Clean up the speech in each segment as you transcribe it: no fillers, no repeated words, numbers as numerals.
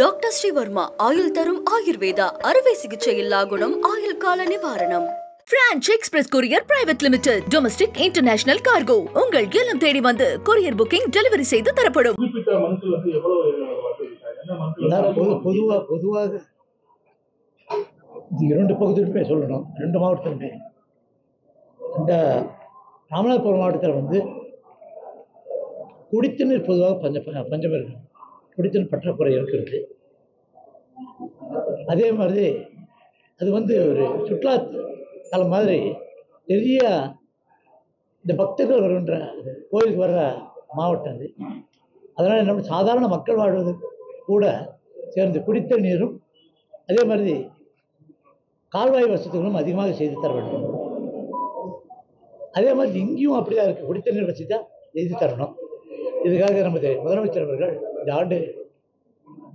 Doctor Sreevarma ஆயுள் தரும் ஆயுர்வேதா அறுவை சிகிச்சையில்லா குணம் ஆயுள் கால நிவாரணம். Branch express courier private limited domestic international cargo உங்கள் இல்லம் தேடி வந்து கொரியர் புக்கிங் டெலிவரி செய்து தரப்படும். பொதுவாக இரண்டு பகுதியிலுமே சொல்லணும், ரெண்டு மாவட்டத்திலுமே. இந்த ராமநாதபுரம் மாவட்டத்தில் வந்து குடித்தண்ணீர் பொதுவாக பஞ்சம் இருக்கு, குடித்தண்ணீர் பற்றாக்குறை இருக்கிறது. அதே மாதிரி அது வந்து ஒரு சுற்றுலா தலம் மாதிரி நிறைய இந்த பக்தர்கள் வருகின்ற கோயிலுக்கு வர்ற மாவட்டம் அது. அதனால் என்ன, சாதாரண மக்கள் வாழ்வது கூட சேர்ந்து குடித்த நீரும் அதே மாதிரி கால்வாய் வசதிகளும் அதிகமாக செய்து தர வேண்டும். அதே மாதிரி இங்கேயும் அப்படிதான் இருக்குது, குடித்த நீர் வசதி தான் செய்து தரணும். இதுக்காக நமது முதலமைச்சர் அவர்கள் இந்த ஆண்டு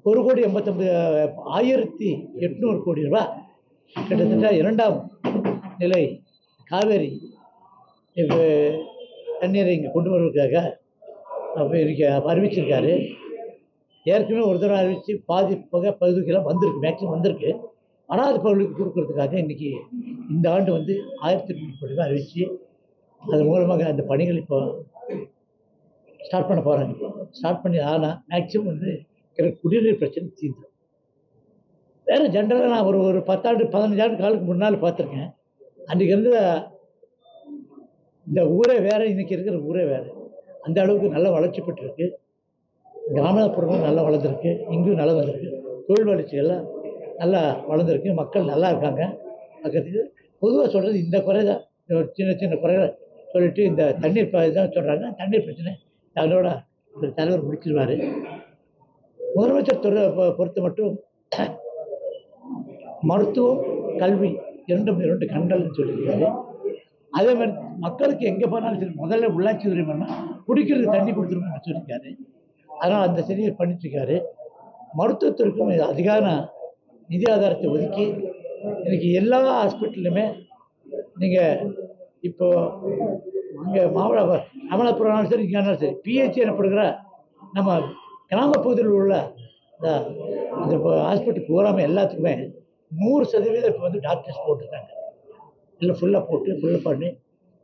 1,89,800 கோடி ரூபாய் கிட்டத்தட்ட இரண்டாம் நிலை காவேரி தண்ணீரை இங்கே கொண்டு வருவதற்காக அறிவிச்சிருக்காரு. ஏற்கனவே ஒரு தடவை அறிவித்து பாதி பகுதிக்கெல்லாம் வந்திருக்கு, மேக்ஸிமம் வந்திருக்கு. அனாதை பகுதிக்கு கொடுக்கறதுக்காக இன்றைக்கி இந்த ஆண்டு வந்து 1,800 கோடி ரூபாய் அறிவித்து அது மூலமாக அந்த பணிகள் இப்போ ஸ்டார்ட் பண்ண போகிறாங்க. ஸ்டார்ட் பண்ணி ஆனால் மேக்ஸிமம் வந்து குடிநீர் பிரச்சனை தீர்ந்துடும். வேறு ஜென்ரலாக நான் ஒரு 10 ஆண்டு 15 ஆண்டு காலுக்கு முன்னால் பார்த்துருக்கேன். அன்றைக்கி இருந்த இந்த ஊரே வேறு, இன்றைக்கி இருக்கிற ஊரே வேறு. அந்த அளவுக்கு நல்ல வளர்ச்சி பெற்றிருக்கு. ராமநாதபுரமும் நல்லா வளர்ந்துருக்கு, இங்கேயும் நல்லா வளர்ந்துருக்கு. தொழில் வளர்ச்சிகள்லாம் நல்லா வளர்ந்துருக்கு, மக்கள் நல்லா இருக்காங்க. பக்கத்துக்கு பொதுவாக சொல்கிறது இந்த குறை தான், சின்ன சின்ன குறைகளை சொல்லிவிட்டு இந்த தண்ணீர் தான் சொல்கிறாங்க. தண்ணீர் பிரச்சனை அதோட இந்த தலைவர் முடிச்சிருவார். முதலமைச்சர் துறை பொறுத்த மட்டும் மருத்துவம் கல்வி இரண்டு கண்கள்னு சொல்லியிருக்காரு. அதே மாதிரி மக்களுக்கு எங்கே போனாலும் சரி முதல்ல உள்ளாட்சி உரிமைன்னா குடிக்கிறதுக்கு தண்ணி கொடுத்துருங்கன்னு சொல்லியிருக்காரு. அதனால் அந்த சரியை பண்ணிட்டுருக்காரு. மருத்துவத்திற்கும் அதிகார நிதி ஆதாரத்தை ஒதுக்கி இன்றைக்கி எல்லா ஹாஸ்பிட்டல்லுமே நீங்கள் இப்போது இங்கே ராமநாதபுரம் சரி இங்கே சரி பிஹெச்சி எனப்படுகிற நம்ம கிராமப்பகுதியில் உள்ள இந்த ஹாஸ்பிட்டல் பூராமல் எல்லாத்துக்குமே 100% இப்போ வந்து டாக்டர்ஸ் போட்டுருக்காங்க. இல்லை ஃபுல்லாக பண்ணி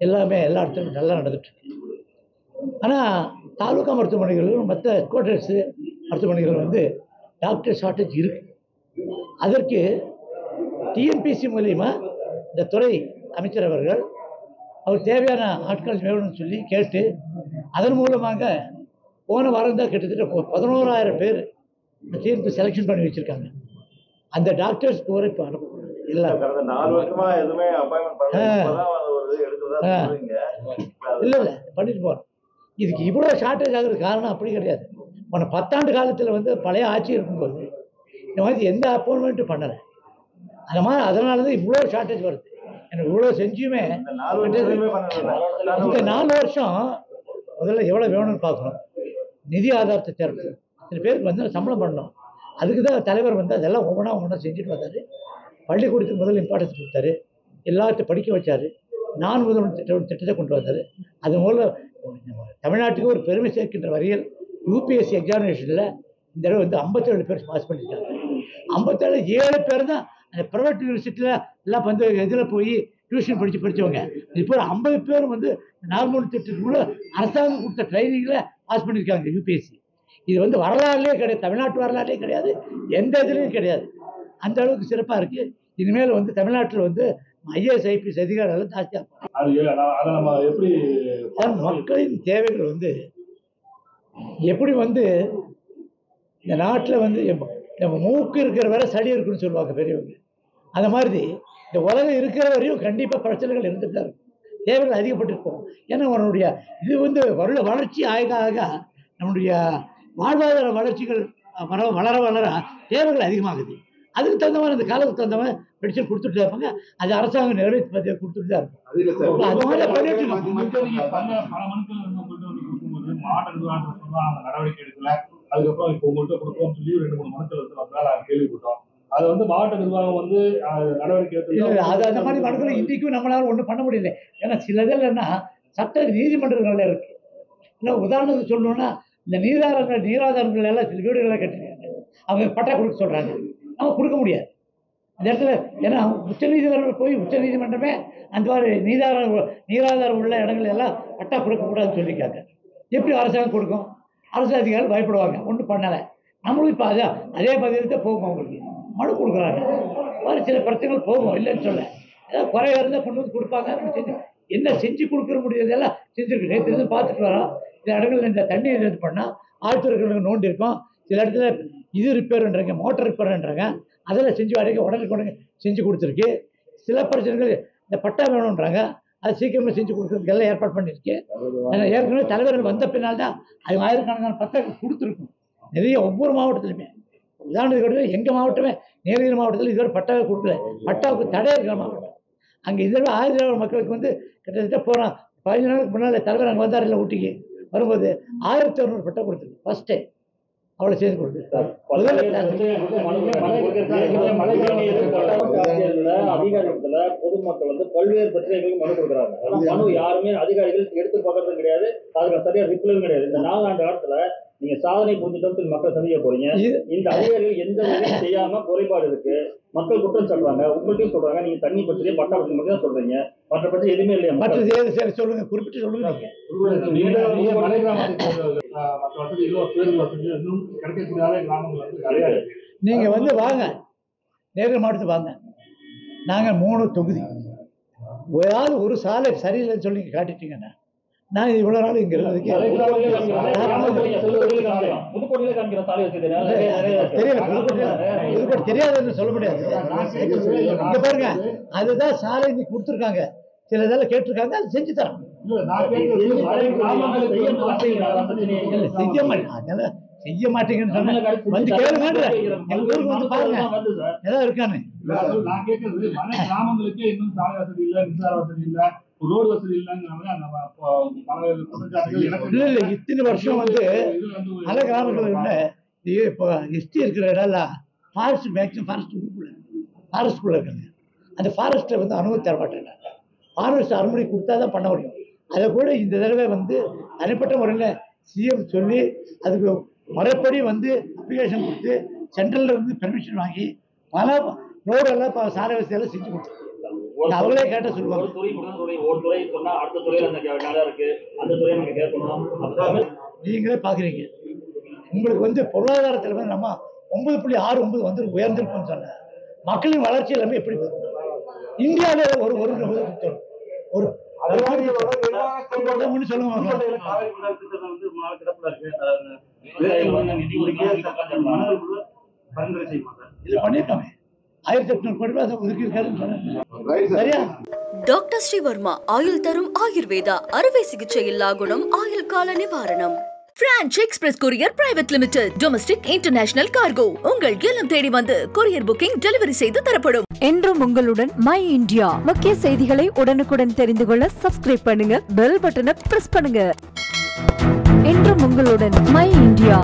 எல்லாமே எல்லா இடத்துலையும் நல்லா நடந்துட்டுருக்கு. ஆனால் தாலுக்கா மருத்துவமனைகளும் மற்ற குவார்டர்ஸு மருத்துவமனைகள் வந்து டாக்டர் ஷார்ட்டேஜ் இருக்குது. அதற்கு டிஎன்பிசி மூலிமா இந்த துறை அமைச்சர் அவர்கள் அவர் தேவையான ஆட்கள் வேணும்னு சொல்லி கேட்டு அதன் மூலமாக போன வாரம் தான் கிட்டத்தட்ட 11,000 பேர் டிஎன்பி செலெக்ஷன் பண்ணி வச்சுருக்காங்க. அந்த டாக்டர்ஸ் போகிற இப்போ அனுப்ப இல்லை பண்ணிட்டு போகிறோம். இதுக்கு இவ்வளோ ஷார்ட்டேஜ் ஆகிறது காரணம் அப்படி கிடையாது. போன 10 ஆண்டு காலத்தில் வந்து பழைய ஆட்சி இருக்கும்போது இந்த மாதிரி எந்த அப்பாயின்மெண்ட்டும் பண்ணலை. அதனால தான் இவ்வளோ ஷார்ட்டேஜ் வருது. எனக்கு இவ்வளோ செஞ்சுமே இந்த 4 வருஷம் முதல்ல எவ்வளோ வேணும்னு பார்க்கணும். நிதி ஆதாரத்தை தேர்வு சில பேருக்கு வந்து சம்பளம் பண்ணணும். அதுக்கு தான் தலைவர் வந்து அதெல்லாம் ஒவ்வொன்றா செஞ்சுட்டு வந்தார். பள்ளிக்கூடத்துக்கு முதல்ல இம்பார்ட்டன்ஸ் கொடுத்தாரு, எல்லாத்தையும் படிக்க வச்சார். நான் முதல் திட்டத்தை கொண்டு வந்தார். அது மூலம் தமிழ்நாட்டுக்கு ஒரு பெருமை சேர்க்கின்ற வகையில் யூபிஎஸ்சி எக்ஸாமினேஷனில் இந்த தடவை வந்து 57 பேர் பாஸ் பண்ணியிருக்காங்க. 7 பேர் தான் அந்த ப்ரைவேட் யூனிவர்சிட்டியில் எல்லாம் வந்து இதில் போய் டியூஷன் படித்தவங்க. இப்போ 50 பேர் வந்து நார்மல் திட்டத்துக்கு கூட அரசாங்கம் கொடுத்த ட்ரைனிங்கில் பாஸ் பண்ணியிருக்காங்க யூபிஎஸ்சி. இது வந்து வரலாறுலேயே கிடையாது, தமிழ்நாட்டு வரலாறுலேயே கிடையாது, எந்த இதுலேயும் கிடையாது. அந்த அளவுக்கு சிறப்பாக இருக்குது. இனிமேல் வந்து தமிழ்நாட்டில் வந்து ஐஏஎஸ் ஐபிஎஸ் அதிகாரிகள் ஜாஸ்தியாக மக்களின் தேவைகள் வந்து எப்படி வந்து இந்த நாட்டில் வந்து நம்ம மூக்கு இருக்கிற வரை சளி இருக்குன்னு சொல்லுவாங்க பெரியவங்க. அந்த மாதிரி இந்த உலகம் இருக்கிற வரையும் கண்டிப்பாக பிரச்சனைகள் இருந்துட்டு தான் இருக்கும், தேவைகள் அதிகப்பட்டிருக்கும். ஏன்னா அவனுடைய இது வந்து வளர்ச்சி ஆக நம்முடைய வாழ்வாதார வளர்ச்சிகள் வளர தேவைகள் அதிகமாகுது. அதுக்கு தகுந்த மாதிரி அந்த காலத்துக்கு தகுந்த மாதிரி மெடிசன் கொடுத்துட்டு இருப்பாங்க. அது அரசாங்கம் நிறைவேற்றி பற்றி கொடுத்துட்டு தான் இருக்கும். அது மாதிரி பண்ணிட்டு நடவடிக்கை எடுக்கல. அதுக்கப்புறம் இப்போ உங்கள்கிட்ட கொடுக்கணும்னு சொல்லி 2-3 மனுக்கள் வந்து நாங்கள் கேள்விப்பட்டோம். அது வந்து மாவட்ட நிர்வாகம் வந்து நடவடிக்கை எடுத்து அது அந்த மாதிரி மனுக்களை இன்றைக்கும் நம்மளால ஒன்றும் பண்ண முடியல. ஏன்னா சிலது இல்லைன்னா சட்ட நீதிமன்றங்கள் இருக்கு. இல்லை உதாரணத்துக்கு சொல்லணும்னா இந்த நீராதாரங்கள் எல்லாம் சில வீடுகளை கட்டிருக்காங்க. அவங்க பட்டா கொடுக்க சொல்கிறாங்க, நம்ம கொடுக்க முடியாது அந்த இடத்துல. ஏன்னா உச்சநீதிமன்றம் போய் உச்சநீதிமன்றமே அந்த மாதிரி நீராதாரம் உள்ள இடங்கள் எல்லாம் பட்டா கொடுக்கக்கூடாதுன்னு சொல்லியிருக்காங்க. எப்படி அரசாங்கம் கொடுக்கும்? அரசு அதிகாரிகள் பயப்படுவாங்க, ஒன்றும் பண்ணலை. நம்மளும் இப்போ அதே பதிலத்தை போகும், அவங்களுக்கு மனு கொடுக்குறாங்க. மாதிரி சில பிரச்சனைகள் போகும், இல்லைன்னு சொல்ல. ஏதாவது குறையாக இருந்தால் கொண்டு வந்து கொடுப்பாங்க. செஞ்சு என்ன செஞ்சு கொடுக்குற முடியாதெல்லாம் செஞ்சுருக்கு. நேற்று இருந்து பார்த்துட்டு வரோம். சில இடங்களில் இந்த தண்ணி இது பண்ணால் ஆழ்துறைகளுக்கு நோண்டி இருக்கும். சில இடத்துல இது ரிப்பேர்ன்றாங்க, மோட்டர் ரிப்பேர்ன்றாங்க, அதெல்லாம் செஞ்சு வரைக்கும் உடனே செஞ்சு கொடுத்துருக்கு. சில பிரச்சனைகள் இந்த பட்டா வேணுன்றாங்க, அது சீக்கிரமாக செஞ்சு கொடுக்குறதுக்கு எல்லாம் ஏற்பாடு பண்ணியிருக்கு. ஏற்கனவே தலைவர்கள் வந்த பின்னால் தான் அது ஆயிரக்கணக்கான பத்தாக்கள் கொடுத்துருக்கும் நிறைய ஒவ்வொரு மாவட்டத்திலுமே. உதாரணத்துக்கு எங்கள் மாவட்டமே நீலகிரி மாவட்டத்தில் இதுவரை பட்டாவை கொடுக்கல. பட்டாவுக்கு தடை இருக்கிற மாவட்டம். அங்கே இதில் 1000 மக்களுக்கு வந்து கிட்டத்தட்ட போகிறோம் 15 நாளுக்கு முன்னால் தலைவர் அங்கே வந்தார் இல்லை ஊட்டிக்கு வரும்போது 1200 பட்டா கொடுத்துருக்கு ஃபர்ஸ்ட் டைம். அவ்வளோ செய்து கொடுத்துருக்காரு. அதிகாரத்துல பொதுமக்கள் வந்து பல்வேறு பிரச்சனைகளுக்கு மனு கொடுக்குறாங்க. மனு யாருமே அதிகாரிகள் எடுத்து பார்க்கறதும் கிடையாது, அதுக்கு சரியா ரிப்ளையும் கிடையாது. இந்த 4 ஆண்டு காலத்துல நீங்க சாதனை புரிஞ்சுட்டு மக்கள் சந்திக்க போறீங்க. இந்த அதிகாரிகள் எந்த வேலையும் செய்யாம குறைபாடு இருக்கு, மக்கள் குற்றம் சொல்றாங்க, உங்கள்கிட்டயும் சொல்றாங்க. நீங்க தண்ணி பற்றியே பட்டா பற்றி மட்டும் தான் சொல்றீங்க, மற்ற பற்றி எதுவுமே இல்லையா? மற்ற சொல்லுங்க, குறிப்பிட்டு சொல்லுங்க. மலை கிராமத்துக்கு மற்ற வசதிகளோ பேருந்து வசதியோ இன்னும் கிடைக்கக்கூடிய கிராமங்கள் வந்து நிறைய இருக்கு. நீங்க வந்து வாங்க, நேரில் மாவட்டத்துக்கு வாங்க. நாங்கள் 3 தொகுதி, ஏதாவது ஒரு சாலை சரியில்லைன்னு சொல்லி காட்டிட்டீங்கன்னா நான் இவ்வளோ நாள் இங்கே இருந்ததுக்கு புதுக்கோட்டை தெரியாதுன்னு சொல்ல முடியாது. இங்கே பாருங்க, அதுதான் சாலை இன்னைக்கு கொடுத்துருக்காங்க, சில இதெல்லாம் கேட்டிருக்காங்க, அது செஞ்சு தரோம். செய்ய மாட்டீங்கன்னு சொன்ன வந்து கேளுங்க, எங்க ஊருக்கு வந்து பாருங்க ஏதாவது இருக்கான்னு. நான் கேட்கறது மலை கிராமங்களுக்கே இன்னும் சாலை வசதி இல்லை, மின்சார வசதி இல்லை, ரோடு வசதி இல்லைங்கிறவங்க இல்ல இத்தனை வருஷம் வந்து மலை கிராமங்கள்ல இப்போ எஸ்டி இருக்கிற இடம்லாம் ஃபாரஸ்ட் மேக்ஸிமம் ஃபாரஸ்ட்குள்ள இருக்காங்க. அந்த ஃபாரஸ்ட்டை வந்து அனுமதி தர மாட்டேங்க. ஃபாரஸ்ட் அனுமதி கொடுத்தா தான் பண்ண முடியும். அதை கூட இந்த தடவை வந்து தனிப்பட்ட முறையில் சிஎம் சொல்லி அதுக்கு முறைப்படி வந்து அப்ளிகேஷன் கொடுத்து சென்ட்ரல்ல இருந்து பெர்மிஷன் வாங்கி பல ரோடெல்லாம் இப்போ சாலை வசதியெல்லாம் செஞ்சு கொடுத்துருக்காங்க. அவங்களே கேட்ட சொல்லுவாங்க. நீங்களே பாக்குறீங்க, உங்களுக்கு வந்து பொருளாதாரத்தில் வந்து நம்ம 9.69 வந்து உயர்ந்திருக்குன்னு சொன்ன மக்களின் வளர்ச்சி எல்லாமே எப்படி இந்தியாவில ஒரு ஒரு சொல்லுங்க. பண்ணிருக்காங்க 1800 கோடி ரூபாய் ஒதுக்கி இருக்காருன்னு சரியா? டாக்டர் ஸ்ரீவர்மா ஆயுள் தரும் ஆயுர்வேதா அறுவை சிகிச்சை இல்லா குணம் ஆயுள் கால நிவாரணம். Branch express courier private limited domestic international cargo உங்கள் இல்லம் தேடி வந்து கொரியர் புக்கிங் டெலிவரி செய்து தரப்படும். என்றும் உங்களுடன் மை இந்தியா. முக்கிய செய்திகளை உடனுக்குடன் தெரிந்து கொள்ள சப்ஸ்கிரைப் பண்ணுங்க, பெல் பட்டனை பிரஸ் பண்ணுங்க. என்றும் உங்களுடன் மை இந்தியா.